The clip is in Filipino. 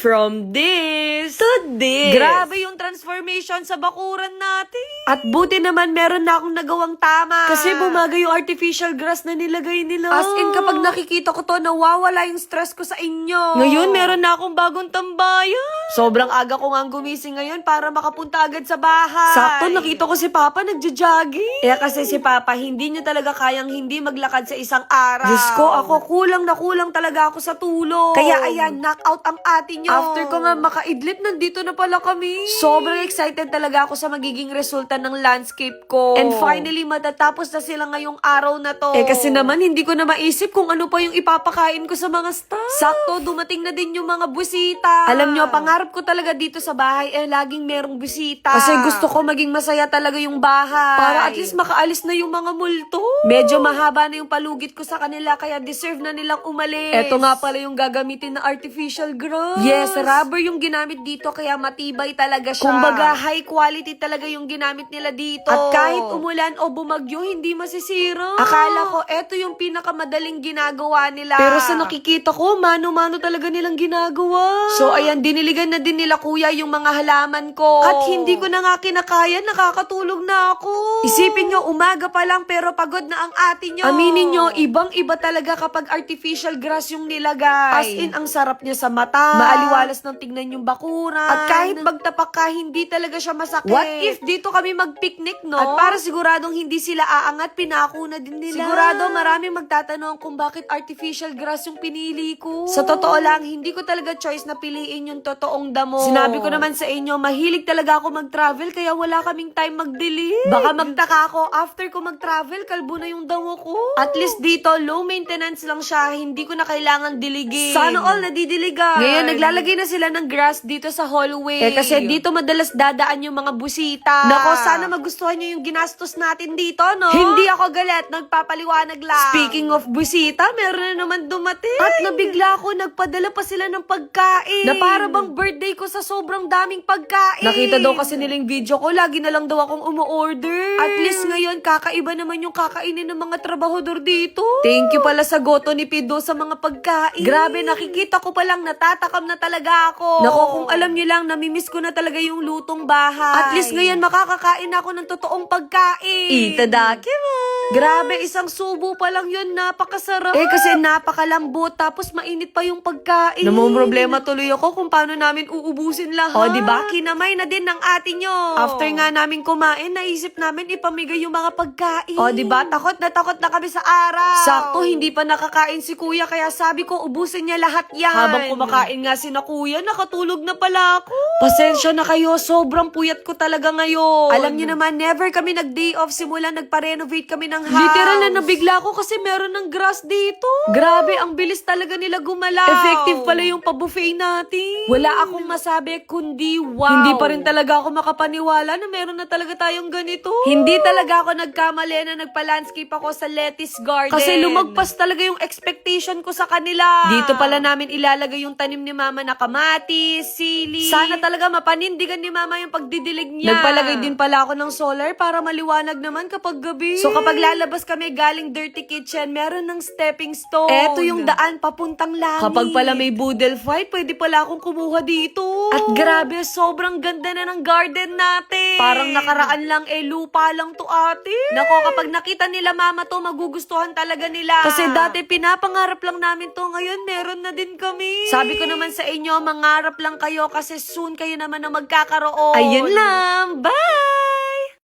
From this to this. Grabe yung transformation sa bakuran natin. At buti naman meron na akong nagawang tama. Kasi bumagay yung artificial grass na nilagay nila. As in, kapag nakikita ko to, nawawala yung stress ko sa inyo. Ngayon, meron na akong bagong tambayan. Sobrang aga ko nga gumising ngayon para makapunta agad sa bahay. Sakto, nakita ko si Papa nagja-jogging. Kaya kasi si Papa, hindi niya talaga kayang hindi maglakad sa isang araw. Diyos ko, ako kulang na kulang talaga ako sa tulog. Kaya ayan, knockout ang atin nyo. After ko nga makaidlip, nandito na pala kami. Sobrang excited talaga ako sa magiging resulta ng landscape ko. And finally, matatapos na sila ngayong araw na to. Kasi naman, hindi ko na maisip kung ano pa yung ipapakain ko sa mga staff. Sakto, dumating na din yung mga busita. Alam nyo, pangarap ko talaga dito sa bahay, laging merong busita. Kasi gusto ko maging masaya talaga yung bahay. Para at least makaalis na yung mga multo. Medyo mahaba na yung palugit ko sa kanila, kaya deserve na nilang umalis. Eto nga pala yung gagamitin na artificial grass. Yes, rubber yung ginamit dito, kaya matibay talaga siya. Kumbaga, high quality talaga yung ginamit nila dito. At kahit umulan o bumagyo, hindi masisira. Akala ko, eto yung pinakamadaling ginagawa nila. Pero sa nakikita ko, mano-mano talaga nilang ginagawa. So, ayan, diniligan na din nila kuya yung mga halaman ko. At hindi ko na nga kinakaya, nakakatulog na ako. Isipin nyo, umaga pa lang pero pagod na ang atin nyo. Aminin nyo, ibang-iba talaga kapag artificial grass yung nilagay. As in, ang sarap niya sa mata. Maaliwalas ng tignan yung bakuran. At kahit magtapak ka, hindi talaga siya masakit. What if dito kami mag-picnic, no? At para siguradong hindi sila aangat, pinako na din nila. Sigurado maraming magtatanong kung bakit artificial grass yung pinili ko. Sa totoo lang, hindi ko talaga choice na piliin yung totoong damo. Sinabi ko naman sa inyo, mahilig talaga ako mag-travel kaya wala kaming time mag-delete. Baka magtaka ako, after ko mag-travel, kalbo na yung damo ko. At least dito, low maintenance lang siya, hindi ko na kailangan diligin. Sana all nadidiligan. Ngayon, naglalagay na sila ng grass dito sa hallway. Kasi dito madalas dadaan yung mga busita. Nako, sana magustuhan nyo yung ginastos natin dito, no? Hindi ako galit, nagpapaliwanag lang. Speaking of busita, meron na naman dumating. At nabigla ako, nagpadala pa sila ng pagkain. Na para bang birthday ko sa sobrang daming pagkain. Nakita daw kasi nilang video ko, lagi na lang daw akong umu-order. At least ngayon, kakaiba naman yung kakainin ng mga trabahador dito. Thank you pala sa goto ni Pido sa mga pagkain. Grabe, nakikita ko palang natatakam na talaga ako. Nako, kung alam niyo lang, namimiss ko na talaga yung lutong bahay. At least ngayon, makakakain ako ng totoong pagkain. Itadakimasu. Grabe, isang subo pa lang yun, napakasarap. Kasi napakalambot, tapos mainit pa yung pagkain. Namumroblema tuloy ako kung paano namin uubusin lahat. O, diba? Kinamay na din ng atin nyo. After nga namin kumain, naisip namin ipamigay yung mga pagkain. O, diba? Takot na kami sa araw. Sakto, hindi pa nakakain si kuya, kaya sabi ko, ubusin niya lahat yan. Habang kumakain nga si na kuya, nakatulog na pala ako. Pasensya na kayo, sobrang puyat ko talaga ngayon. Alam niyo naman, never kami nag-day off simula nagpa-renovate kami ng house. Literal na nabigla ko kasi meron ng grass dito. Grabe, ang bilis talaga nila gumalaw. Effective pala yung pa-buffet natin. Wala akong masabi kundi wow. Hindi pa rin talaga ako makapaniwala na meron na talaga tayong ganito. Hindi talaga ako nagkamali na nagpa-landscape ako sa lettuce garden. Kasi lumagpas talaga yung expectation ko sa kanila. Dito pala namin ilalagay yung tanim ni mama na kamatis, sili. Sana talaga mapanindigan ni mama yung pagdidilig niya. Nagpalagay din pala ako ng solar para maliwanag naman kapag gabi. So kapag lalabas kami galing dirty kitchen, meron ng stepping stone. Eto yung daan papuntang langit. Kapag pala may boodle fight, pwede pala akong kumuha dito. At grabe, sobrang ganda na ng garden natin. Parang nakaraan lang, lupa lang to ate. Nako, kapag nakita nila mama to, magugustuhan talaga nila. Kasi dati pinapangarap lang namin to, ngayon meron na din kami. Sabi ko naman sa inyo, mangarap lang kayo kasi soon kayo naman na magkakaroon. Ayun lang, bye!